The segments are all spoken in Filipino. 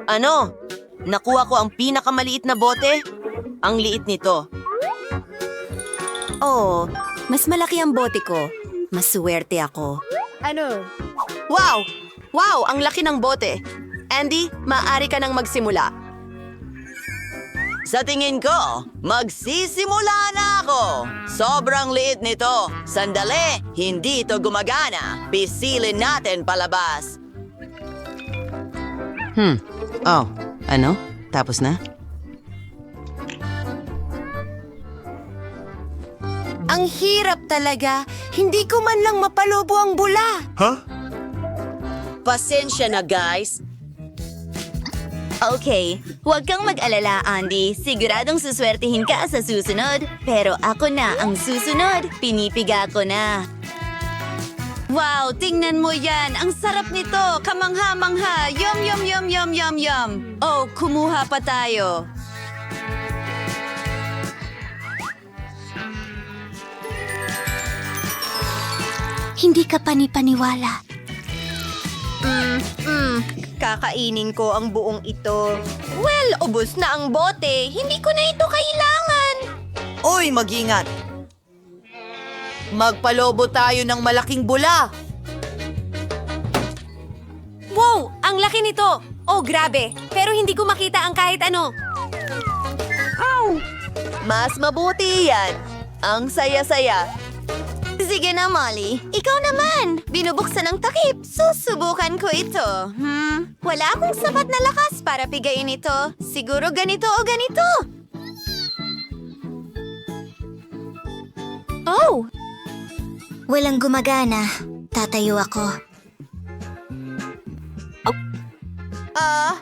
Ano? Nakuha ko ang pinakamaliit na bote? Ang liit nito. Oh, mas malaki ang bote ko. Mas suwerte ako. Wow! Wow! Ang laki ng bote. Andy, maaari ka nang magsimula. Sa tingin ko, magsisimula na ako. Sobrang liit nito. Sandali, hindi ito gumagana. Pisilin natin palabas. Oh, ano? Tapos na? Ang hirap talaga. Hindi ko man lang mapalobo ang bula. Pasensya na, guys. Okay, huwag kang mag-alala, Andy. Siguradong suswertihin ka sa susunod. Pero ako na ang susunod. Pinipiga ko na. Wow, tingnan mo yan. Ang sarap nito. Kamangha-mangha. Yum, yum, yum, yum, yum, yum. Oh, kumuha pa tayo. Hindi ka panipaniwala. Kakainin ko ang buong ito. Well, ubos na ang bote. Hindi ko na ito kailangan. Uy, mag-ingat. Magpalobo tayo ng malaking bula. Wow! Ang laki nito! Oh, grabe! Pero hindi ko makita ang kahit ano. Mas mabuti yan. Ang saya-saya. Sige na, Molly. Ikaw naman. Binubuksan ng takip. Susubukan ko ito. Wala akong sapat na lakas para pigayin ito. Siguro ganito o ganito. Oh! Walang gumagana. Tatayo ako.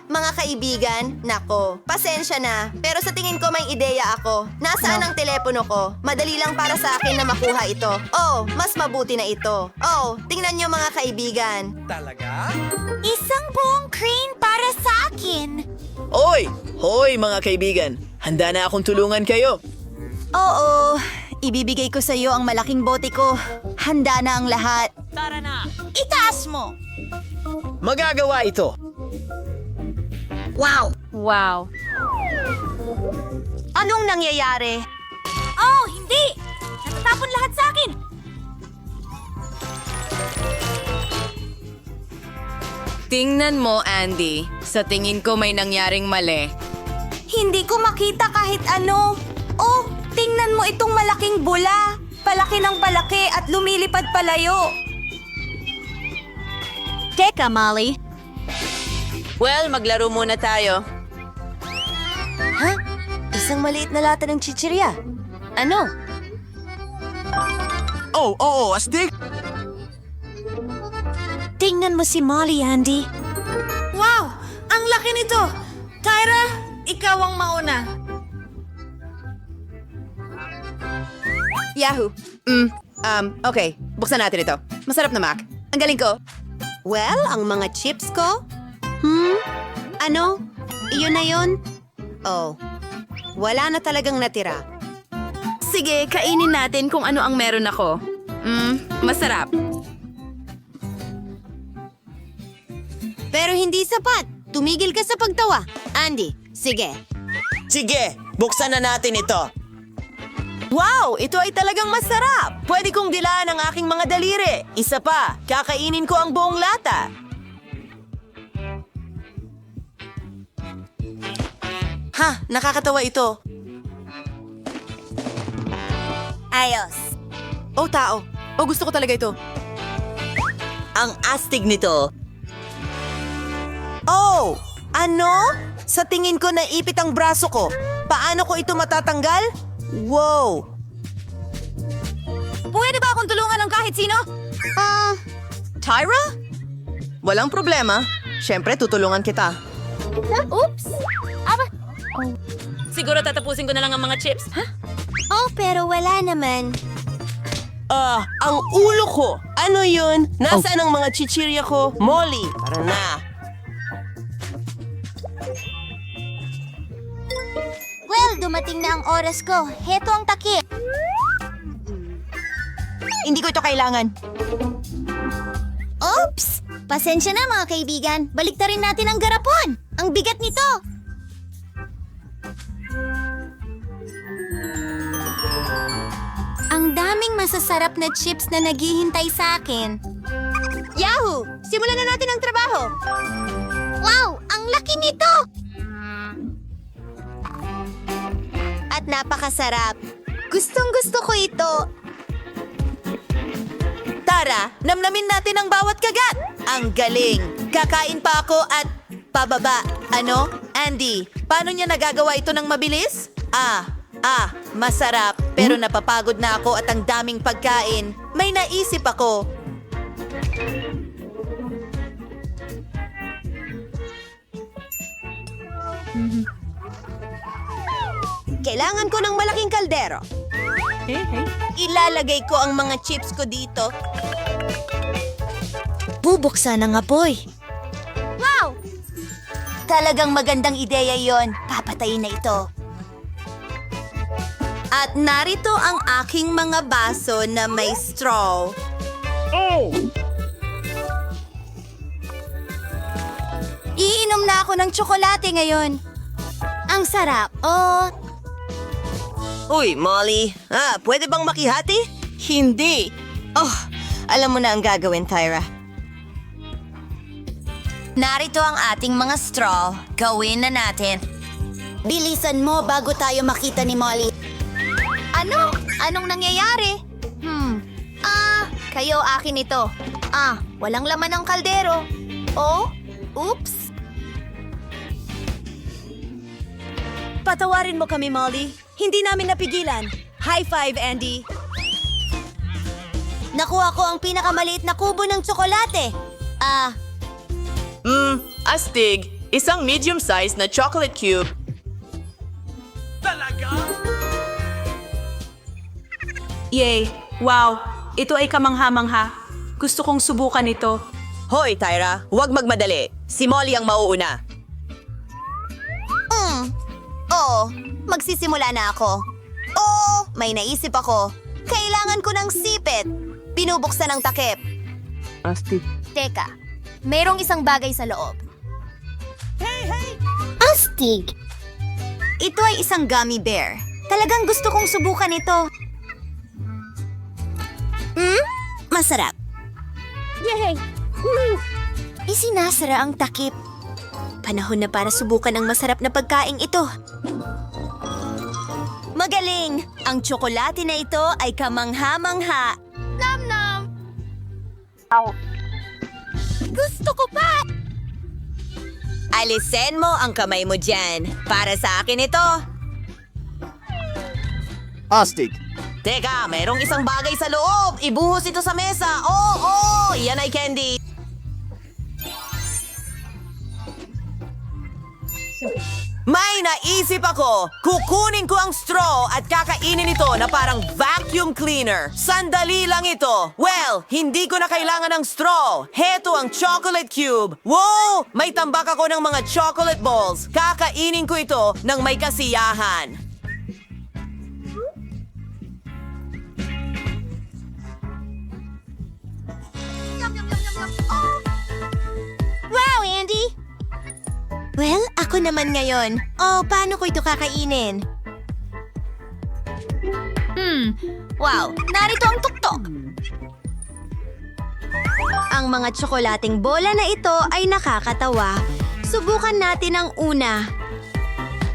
Mga kaibigan, nako, pasensya na. Pero sa tingin ko may ideya ako. Nasaan ang telepono ko? Madali lang para sa akin na makuha ito. Oh, mas mabuti na ito. Oh, tingnan nyo mga kaibigan. Isang buong crane para sa akin. Oy! Hoy mga kaibigan! Handa na akong tulungan kayo. Oo, ibibigay ko sa iyo ang malaking bote ko. Handa na ang lahat. Itaas mo! Magagawa ito. Wow! Anong nangyayari? Oh, hindi! Natatapon lahat sa akin! Tingnan mo, Andy. Sa tingin ko may nangyaring mali. Hindi ko makita kahit ano. Oh, tingnan mo itong malaking bula. Palaki ng palaki at lumilipad palayo. Teka, Molly. Well, maglaro muna tayo. Isang maliit na lata ng chichirya. Ano? Oo, astig! Tingnan mo si Molly, Andy. Wow! Ang laki nito! Tyra, ikaw ang mauna. Yahoo! Okay. Buksan natin ito. Masarap na, Mac. Ang galing ko. Well, ang mga chips ko? Ano? Iyon na yun? Oh, wala na talagang natira. Sige, kainin natin kung ano ang meron ako. Masarap. Pero hindi sapat. Tumigil ka sa pagtawa. Andy, sige. Sige, buksan na natin ito. Wow! Ito ay talagang masarap! Pwede kong dilaan ang aking mga daliri. Isa pa, kakainin ko ang buong lata. Nakakatawa ito. Ayos. Oh, tao. Oh, gusto ko talaga ito. Ang astig nito. Oh! Ano? Sa tingin ko naipit ang braso ko. Paano ko ito matatanggal? Wow! Pwede ba akong tulungan ng kahit sino? Tyra? Walang problema. Siyempre, tutulungan kita. Oops! Siguro tatapusin ko na lang ang mga chips. Oh, pero wala naman. Ang ulo ko! Ano yun? Nasaan ang mga chichirya ko? Molly, tara na. Well, dumating na ang oras ko. Heto ang takip. Hindi ko ito kailangan. Oops! Pasensya na mga kaibigan. Baliktarin natin ang garapon. Ang bigat nito! Ang daming masasarap na chips na naghihintay sa akin. Yahoo! Simulan na natin ang trabaho! Wow! Ang laki nito! At napakasarap. Gustong-gusto ko ito. Tara, namnamin natin ang bawat kagat. Ang galing. Kakain pa ako at pababa. Ano? Andy, paano niya nagagawa ito ng mabilis? Masarap. Pero napapagod na ako at ang daming pagkain. May naisip ako. Kailangan ko ng malaking kaldero. Ilalagay ko ang mga chips ko dito. Bubuksan ang apoy. Wow! Talagang magandang ideya yon. Papatayin na ito. At narito ang aking mga baso na may straw. Iinom na ako ng tsokolate ngayon. Ang sarap. Oh, Uy, Molly. Pwede bang makihati? Hindi. Oh, alam mo na ang gagawin, Tyra. narito ang ating mga straw. Gawin na natin. Bilisan mo bago tayo makita ni Molly. Ano? Anong nangyayari? Kayo akin ito. Walang laman ng kaldero. Oh, oops. Patawarin mo kami, Molly. Hindi namin napigilan. High five, Andy. Nakuha ko ang pinakamaliit na kubo ng tsokolate. Astig. Isang medium-sized na chocolate cube. Yay! Wow! Ito ay kamangha-mangha. Gusto kong subukan ito. Hoy, Tyra. Huwag magmadali. Si Molly ang mauuna. Oo, magsisimula na ako. Oo, may naisip ako. Kailangan ko ng sipit. Binubuksan ang takip. Teka, mayroong isang bagay sa loob. Hey! Astig! Ito ay isang gummy bear. Talagang gusto kong subukan ito. Masarap. Yay! Isinasara ang takip. Panahon na para subukan ang masarap na pagkaing ito. Magaling! Ang tsokolate na ito ay kamangha-mangha. Nam-nam! Gusto ko pa! Alisin mo ang kamay mo dyan. Para sa akin ito. Astig. Teka, mayroong isang bagay sa loob. Ibuhos ito sa mesa. Oh! Yan ay candy. May naisip ako. Kukunin ko ang straw at kakainin ito na parang vacuum cleaner. Sandali lang ito. Well, hindi ko na kailangan ng straw. Heto ang chocolate cube. Wow! May tambak ako ng mga chocolate balls. Kakainin ko ito ng may kasiyahan. Wow, Andy! Well, ako naman ngayon. Paano ko ito kakainin? Wow, narito ang tuktok. Ang mga tsokolating bola na ito ay nakakatawa. Subukan natin ang una.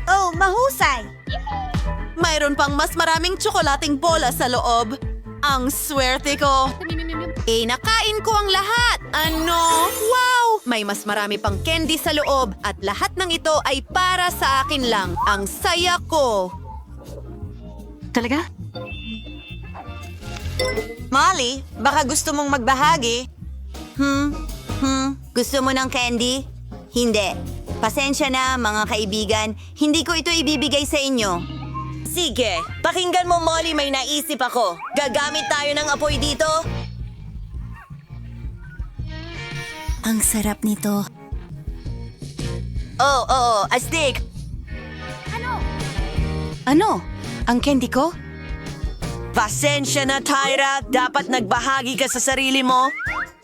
Oh, mahusay! Mayroon pang mas maraming tsokolating bola sa loob. Ang swerte ko. Nakain ko ang lahat. Ano? Wow! May mas marami pang candy sa loob at lahat ng ito ay para sa akin lang. Ang saya ko. Talaga? Molly, baka gusto mong magbahagi? Gusto mo ng candy? Hindi. Pasensya na, mga kaibigan. Hindi ko ito ibibigay sa inyo. Sige, pakinggan mo, Molly, may naisip ako. Gagamit tayo ng apoy dito. Ang sarap nito. Oo, astig. Ano? Ang candy ko? Pasensya na, Tyra. Dapat nagbahagi ka sa sarili mo.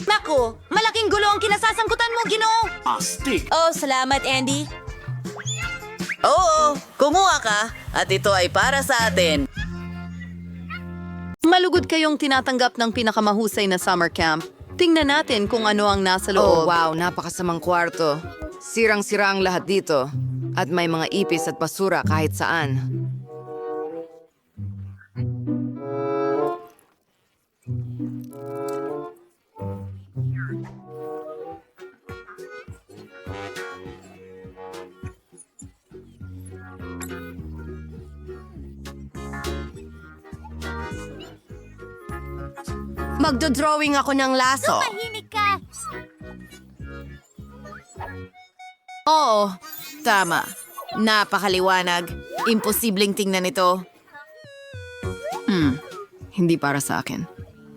Naku, malaking gulo ang kinasasangkutan mo, Ginoo. Astig. Oh, salamat, Andy. Oo, kumuha ka at ito ay para sa atin. Malugod kayong tinatanggap ng pinakamahusay na summer camp. Tingnan natin kung ano ang nasa loob. Oh, wow, napakasamang kwarto. Sirang-sira ang lahat dito. At may mga ipis at basura kahit saan. Magdodrawing ako ng laso. Oo, tama. Napakaliwanag. Imposibleng tingnan ito. Hindi para sa akin.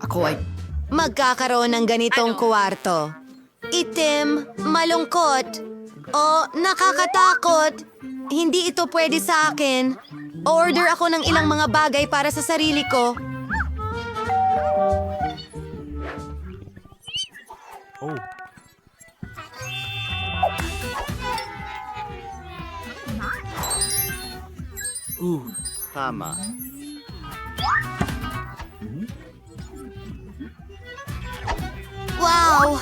Ako ay... Magkakaroon ng ganitong kwarto. Itim, malungkot, o nakakatakot. Hindi ito pwede sa akin. Order ako ng ilang mga bagay para sa sarili ko. Tama. Wow!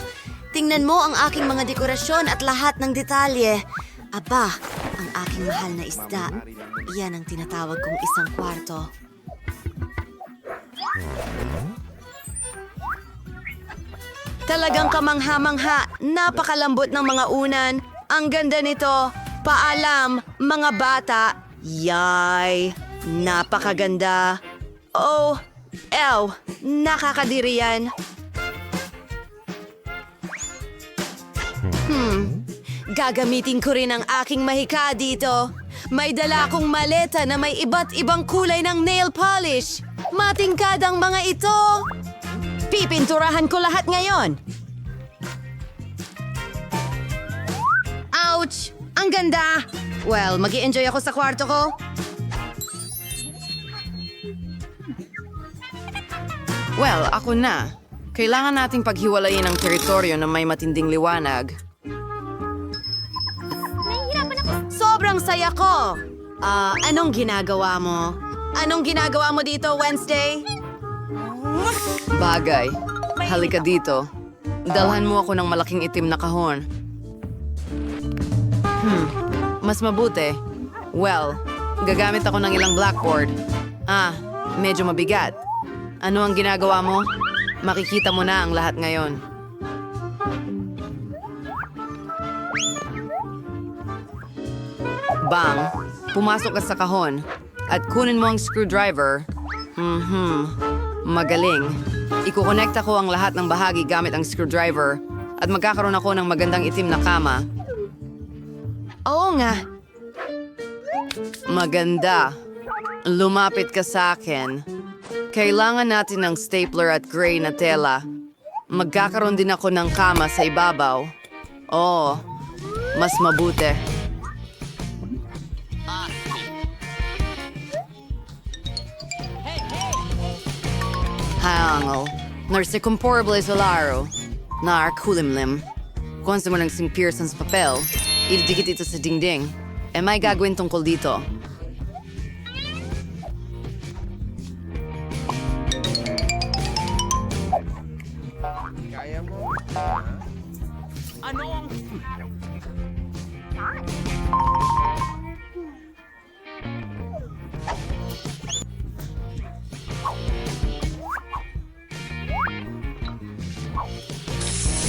Tingnan mo ang aking mga dekorasyon at lahat ng detalye. Aba, ang aking mahal na isda. Iyan ang tinatawag kong isang kwarto. Talagang kamangha-mangha. Napakalambot ng mga unan. Ang ganda nito. Paalam, mga bata. Yay! Napakaganda. Oh, ew! Nakakadiri yan. Gagamitin ko rin ang aking mahika dito. May dala akong maleta na may iba't ibang kulay ng nail polish. Matingkad ang mga ito. Pipinturahan ko lahat ngayon. Ouch! Ang ganda! Well, mag-i-enjoy ako sa kwarto ko. Well, ako na. Kailangan nating paghiwalayin ang teritoryo na may matinding liwanag. Sobrang saya ko! Anong ginagawa mo? Anong ginagawa mo dito, Wednesday? Bagay. Halika dito. Dalhan mo ako ng malaking itim na kahon. Mas mabuti. Well, gagamit ako ng ilang blackboard. Medyo mabigat. Ano ang ginagawa mo? Makikita mo na ang lahat ngayon. Bang! Pumasok ka sa kahon at kunin mo ang screwdriver. Magaling. Ikukonekta ko ang lahat ng bahagi gamit ang screwdriver at magkakaroon ako ng magandang itim na kama. Oo nga. Maganda. Lumapit ka sa akin. Kailangan natin ng stapler at gray na tela. Magkakaroon din ako ng kama sa ibabaw. Oh, mas mabuti. Hangal. Narsecomporable solaro. Kulimlim. Kung sa mo ng Pearson's papel, ididikit ito sa dingding. May gagawin tungkol dito.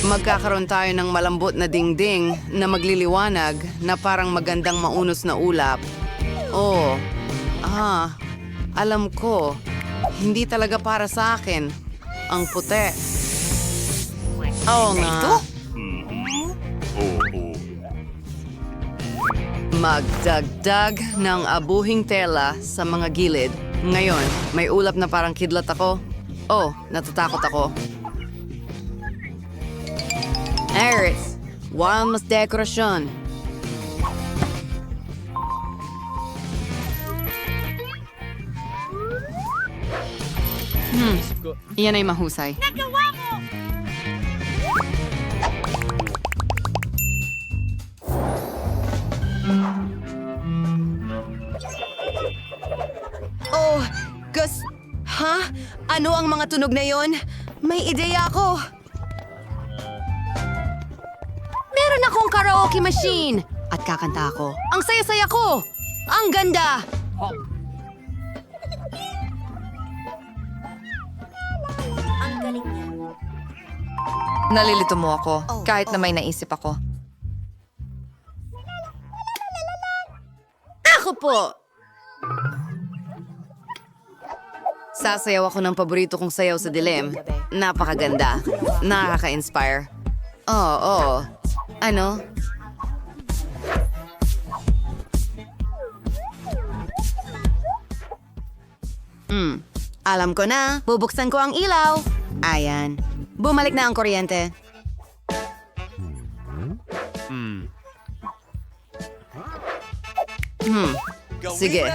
Magkakaroon tayo ng malambot na dingding na magliliwanag na parang magandang maunos na ulap. Oh, alam ko. Hindi talaga para sa akin. Ang puti. Oo nga. Magdagdag ng abuhing tela sa mga gilid. Ngayon, may ulap na parang kidlat ako. Oh, natatakot ako. Eris, wild mas dekorasyon. Iyan ay mahusay. Ano ang mga tunog na yon? May ideya ako. Meron akong karaoke machine. At kakanta ako. Ang saya-saya ko! Ang ganda! Nalilito mo ako, kahit na may naisip ako. Ako po! Sasayaw ako ng paborito kong sayaw sa dilim. Napakaganda. Nakaka-inspire. Oo. Ano? Alam ko na. Bubuksan ko ang ilaw. Ayan. Bumalik na ang kuryente. Sige,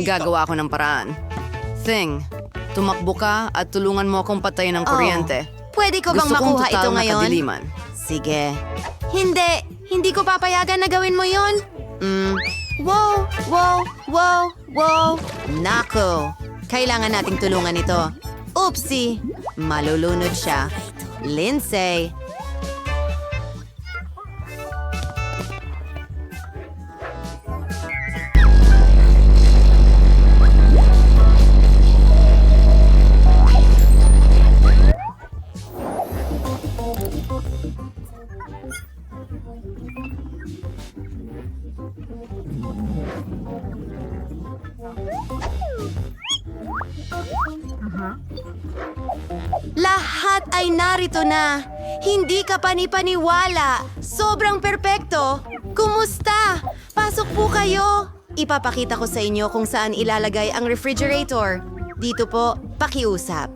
gagawa ako ng paraan. Thing, tumakbo ka at tulungan mo akong patayin ng kuryente. Pwede ko bang Gusto kong makuha total ito na ngayon? kadiliman. Sige. Hindi ko papayagan na gawin mo yun. Wow. Nako. Kailangan nating tulungan ito. Oopsie. Malulunod siya. Lindsay. Lahat ay narito na. Hindi ka panipaniwala. Sobrang perpekto. Kumusta? Pasok po kayo. Ipapakita ko sa inyo kung saan ilalagay ang refrigerator. Dito po, pakiusap.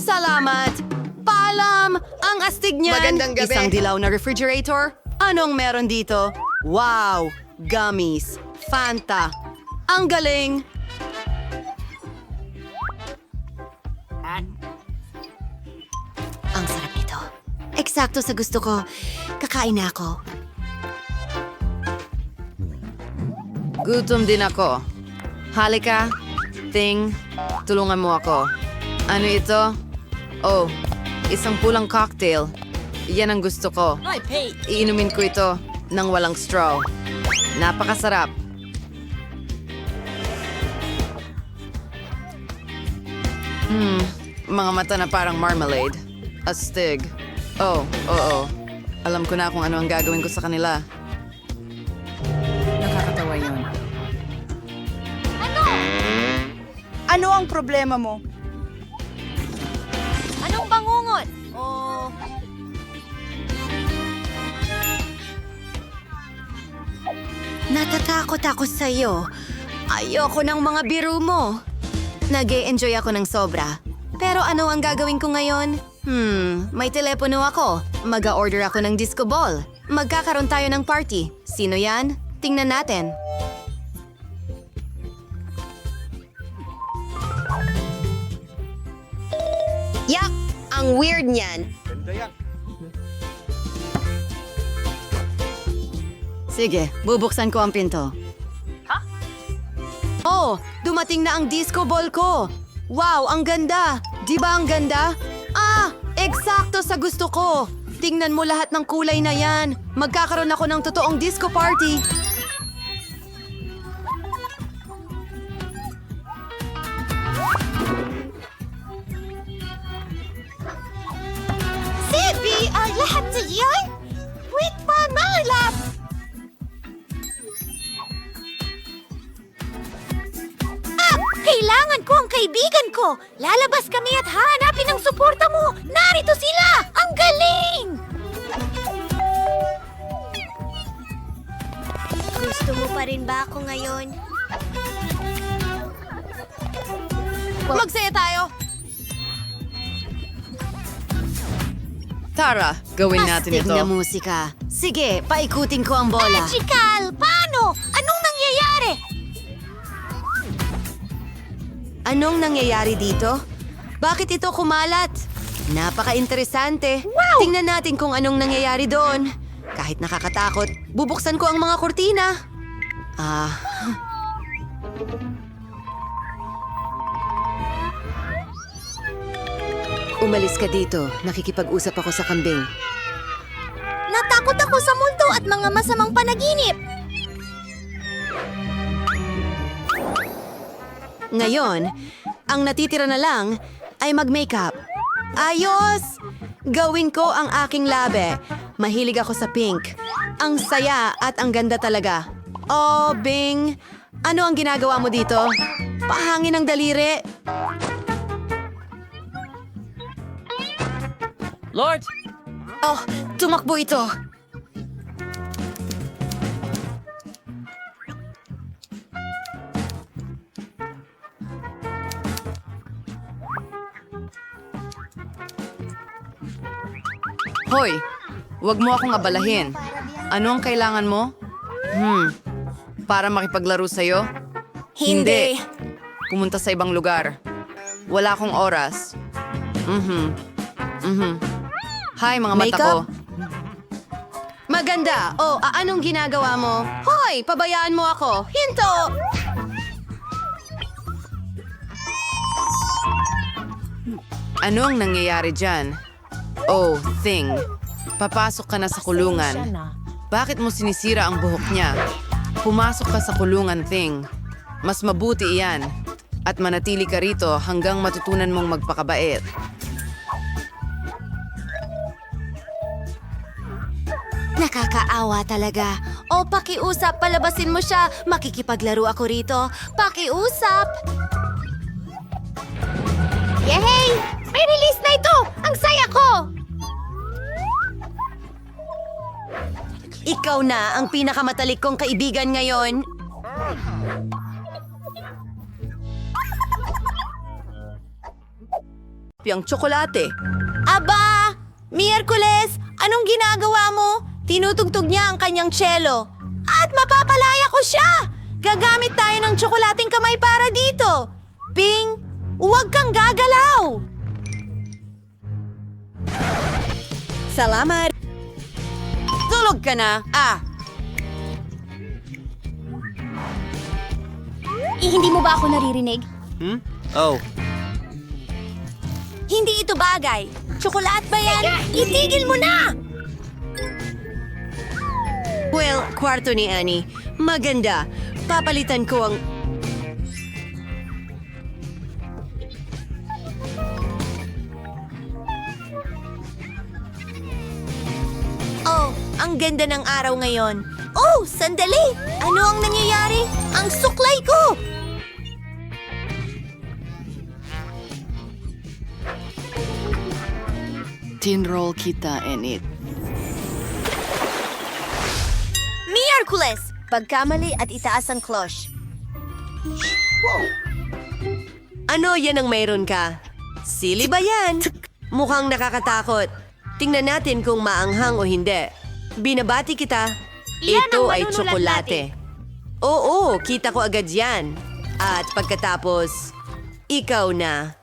Salamat! Paalam! Ang astig niyan! Magandang gabi. Isang dilaw na refrigerator? Anong meron dito? Wow! Gummies! Fanta! Ang galing! Ang sarap nito. Eksakto sa gusto ko. Kakain na ako. Gutom din ako. Halika, Ting, tulungan mo ako. Ano ito? Oh, isang pulang cocktail. Yan ang gusto ko. Iinumin ko ito nang walang straw. Napakasarap. Mga mata na parang marmalade. Astig. Oh, oo. Alam ko na kung ano ang gagawin ko sa kanila. Nakakatawa yun. Ano ang problema mo? Anong bangungot? Oh... Natatakot ako sa'yo. Ayoko ng mga biro mo. Nag-e-enjoy ako ng sobra. Pero ano ang gagawin ko ngayon? May telepono ako. Mag-a-order ako ng disco ball. Magkakaroon tayo ng party. Sino yan? Tingnan natin. Yak! Ang weird niyan. Sige, bubuksan ko ang pinto. Oh, dumating na ang disco ball ko. Wow, ang ganda. Di ba ang ganda? Ah, eksakto sa gusto ko. Tingnan mo lahat ng kulay na yan. Magkakaroon ako ng totoong disco party. Sibi, ang lahat sa iyon? Wait pa, malap! Kailangan ko ang kaibigan ko! Lalabas kami at hahanapin ang suporta mo! Narito sila! Ang galing! Gusto mo pa rin ba ako ngayon? Magsaya tayo. Tara, gawin natin Astig ito. na musika. Sige, paikutin ko ang bola. Magical! Paano? Anong nangyayari? Anong nangyayari dito? Bakit ito kumalat? Napaka-interesante. Wow! Tingnan natin kung anong nangyayari doon. Kahit nakakatakot, bubuksan ko ang mga kurtina. Umalis ka dito. Nakikipag-usap ako sa kambing. Natakot ako sa multo at mga masamang panaginip. Ngayon, ang natitira na lang ay mag-makeup. Ayos! Gawin ko ang aking labi. Mahilig ako sa pink. Ang saya at ang ganda talaga. Oh, Bing! Ano ang ginagawa mo dito? Pahangin ang daliri. Lord! Oh, tumakbo ito. Hoy, wag mo akong abalahin. Ano ang kailangan mo? Para makipaglaro sa'yo? Hindi. Pumunta sa ibang lugar. Wala akong oras. Hi, mga mata ko. Makeup? Maganda. Oh, anong ginagawa mo? Hoy, pabayaan mo ako. Hinto! Ano ang nangyayari dyan? Oh, Thing. Papasok ka na sa kulungan. Bakit mo sinisira ang buhok niya? Pumasok ka sa kulungan, Thing. Mas mabuti iyan. At manatili ka rito hanggang matutunan mong magpakabait. Nakakaawa talaga. O pakiusap, palabasin mo siya. Makikipaglaro ako rito. Pakiusap! Yehey! May release na ito! Ang saya ko! Ikaw na ang pinakamatalik kong kaibigan ngayon. Ang tsokolate. Aba! Miyerkules! Anong ginagawa mo? Tinutugtog niya ang kanyang cello. At mapapalaya ko siya! Gagamit tayo ng tsokolating kamay para dito. Ping, huwag kang gagalaw! Salamat. Tulog ka na. Hindi mo ba ako naririnig? Oh. Hindi ito bagay. Tsokolat ba yan? Itigil mo na! Well, kwarto ni Annie. Maganda. Papalitan ko ang... Oh, ang ganda ng araw ngayon. Oh, sandali! Ano ang nangyayari? Ang suklay ko! Tinroll kita, Enid. Miyerkules! Pagkamali at itaas ang cloche. Ano yan ang mayroon ka? Sili ba yan? Mukhang nakakatakot. Tingnan natin kung maanghang o hindi. Binabati kita. Ito ay tsokolate. Oo, kita ko agad yan. At pagkatapos, ikaw na.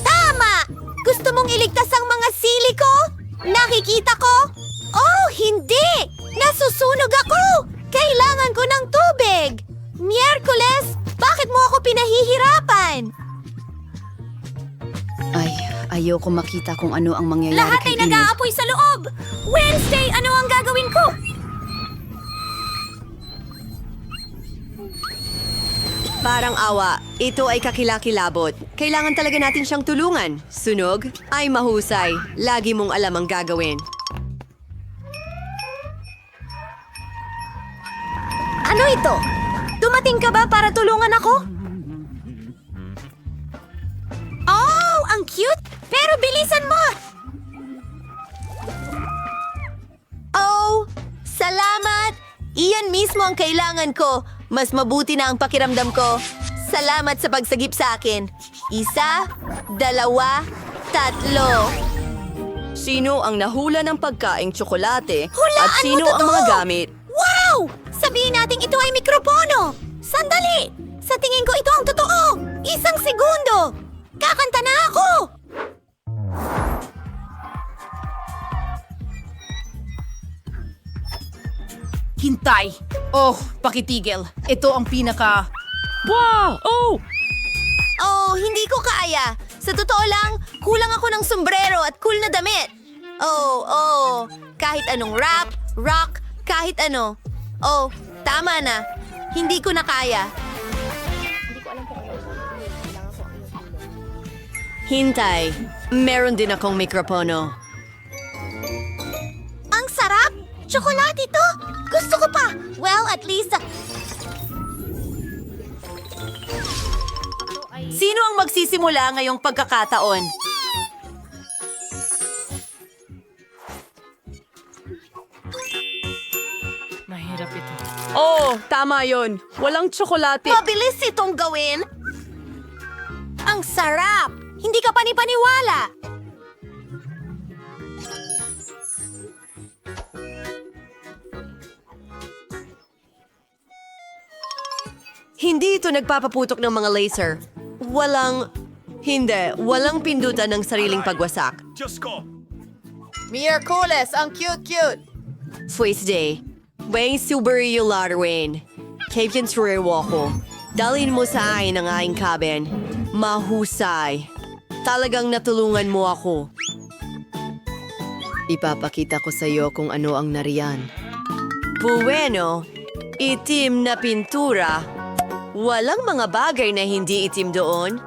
Tama! Gusto mong iligtas ang mga sili ko? Nakikita ko? Oh, hindi! Nasusunog ako! Kailangan ko ng tubig! Miyerkules, bakit mo ako pinahihirapan? Ayoko makita kung ano ang mangyayari Lahat kay ay Enid. nag-aapoy sa loob! Wednesday, ano ang gagawin ko? Parang awa. Ito ay kakilakilabot. Kailangan talaga natin siyang tulungan. Sunog? Ay mahusay. Lagi mong alam ang gagawin. Ano ito? Dumating ka ba para tulungan ako? Oh, ang cute! Pero bilisan mo! Oh, salamat! Iyan mismo ang kailangan ko. Mas mabuti na ang pakiramdam ko. Salamat sa pagsagip sa akin. 1, 2, 3. Sino ang nahula ng pagkaing tsokolate? Hulaan at sino mo ang totoo! mga gamit? Wow! Sabihin natin ito ay mikropono! Sandali! Sa tingin ko ito ang totoo! 1 segundo! Kakanta na ako! Hintay! Oh, pakitigil. Ito ang pinaka... Wow! Oh! Oh, hindi ko kaya. Sa totoo lang, kulang ako ng sombrero at cool na damit. Oh. Kahit anong rap, rock, kahit ano. Oh, tama na. Hindi ko na kaya. Hintay, meron din akong mikropono. Ang sarap! Tsokolate ito! Gusto ko pa! Well, at least... Sino ang magsisimula ngayong pagkakataon? Oh, tama yon. Walang tsokolate. Mabilis itong gawin! Ang sarap! Hindi ka panipaniwala! Hindi ito nagpapaputok ng mga laser. Walang pindutan ng sariling pagwasak. Miyerkules, ang cute-cute! Day. Way super yung Larwin. Kailan surewo ko. Dalhin mo sa akin ang aking cabin. Mahusay. Talagang natulungan mo ako. Ipapakita ko sa iyo kung ano ang nariyan. Bueno, itim na pintura. Walang mga bagay na hindi itim doon.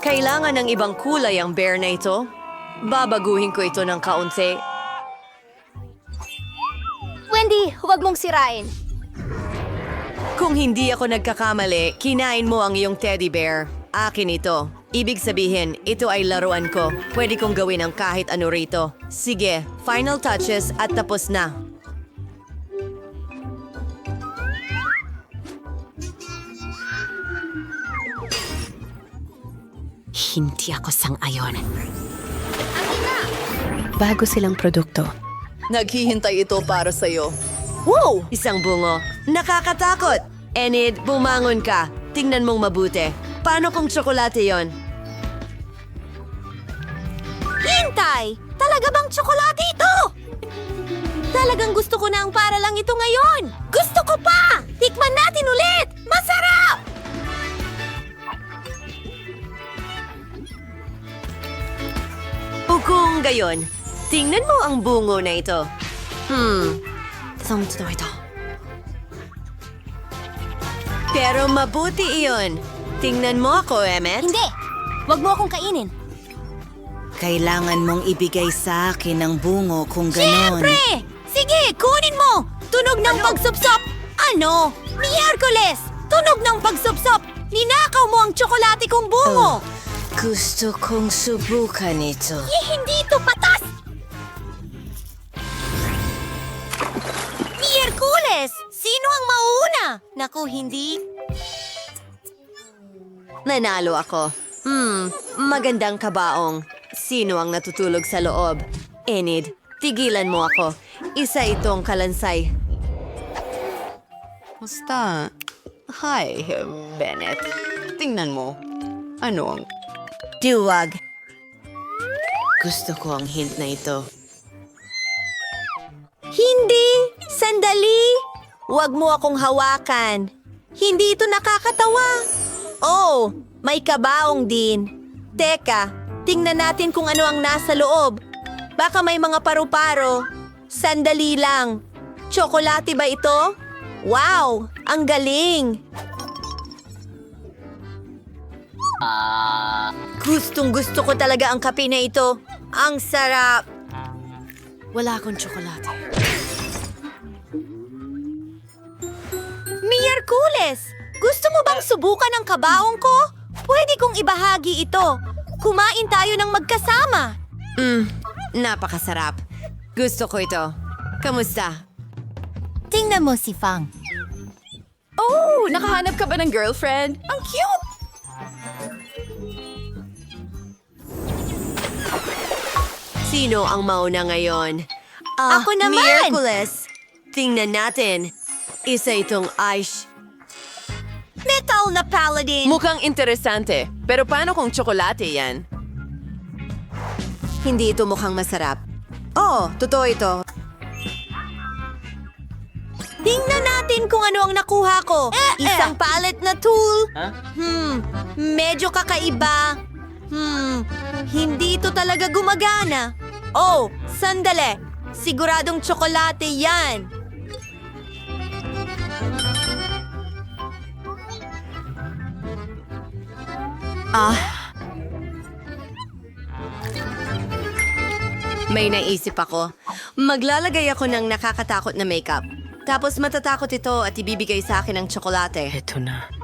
Kailangan ng ibang kulay ang bear na ito. Babaguhin ko ito ng kaunti. Wendy, huwag mong sirain. Kung hindi ako nagkakamali, kinain mo ang iyong teddy bear. Akin ito. Ibig sabihin, ito ay laruan ko. Pwede kong gawin ang kahit ano rito. Sige, final touches at tapos na. Hindi ako sang-ayon. Bago silang produkto. Naghihintay ito para sa iyo. Wow! Isang bungo. Nakakatakot! Enid, bumangon ka. Tingnan mong mabuti. Paano kung tsokolate yon? Hintay! Talaga bang tsokolate ito? Talagang gusto ko na ang para lang ito ngayon! Gusto ko pa! Tikman natin ulit! Masarap! O kung gayon, tingnan mo ang bungo na ito. Samto ito. Pero mabuti iyon. Tingnan mo ako, Emmet. Hindi! Huwag mo akong kainin. Kailangan mong ibigay sa akin ang bungo kung ganon. Siyempre! Sige, kunin mo! Tunog ng pagsupsop! Ano? Miyerkules! Tunog ng pagsupsop! Ninakaw mo ang tsokolate kong bungo! Gusto kong subukan ito. Hindi ito patas! Miyerkules! Sino ang mauna? Naku, hindi. Nanalo ako. Magandang kabaong. Sino ang natutulog sa loob? Enid, tigilan mo ako. Isa itong kalansay. Basta. Hi, Bennett. Tingnan mo. Ano ang... Duwag. Gusto ko ang hint na ito. Hindi! Sandali! Huwag mo akong hawakan. Hindi ito nakakatawa. Oh, may kabaong din. Teka, tingnan natin kung ano ang nasa loob. Baka may mga paru-paro. Sandali lang. Tsokolate ba ito? Wow! Ang galing! Gustong gusto ko talaga ang kape na ito. Ang sarap. Wala akong tsokolate. Miyerkules! Gusto mo bang subukan ang kabaong ko? Pwede kong ibahagi ito. Kumain tayo ng magkasama. Napakasarap. Gusto ko ito. Kamusta? Tingnan mo si Fang. Oh, nakahanap ka ba ng girlfriend? Ang cute! Sino ang mauna ngayon? Ako naman! Miyerkules. Tingnan natin. Isa itong ice. Metal na paladin! Mukhang interesante. Pero paano kung tsokolate yan? Hindi ito mukhang masarap. Oh, totoo ito. Tingnan natin kung ano ang nakuha ko. Isang palette na tool. Medyo kakaiba. Hindi ito talaga gumagana. Oh, sandali. Siguradong tsokolate yan. May naisip ako. Maglalagay ako ng nakakatakot na makeup. Tapos matatakot ito at ibibigay sa akin ng tsokolate. Ito na.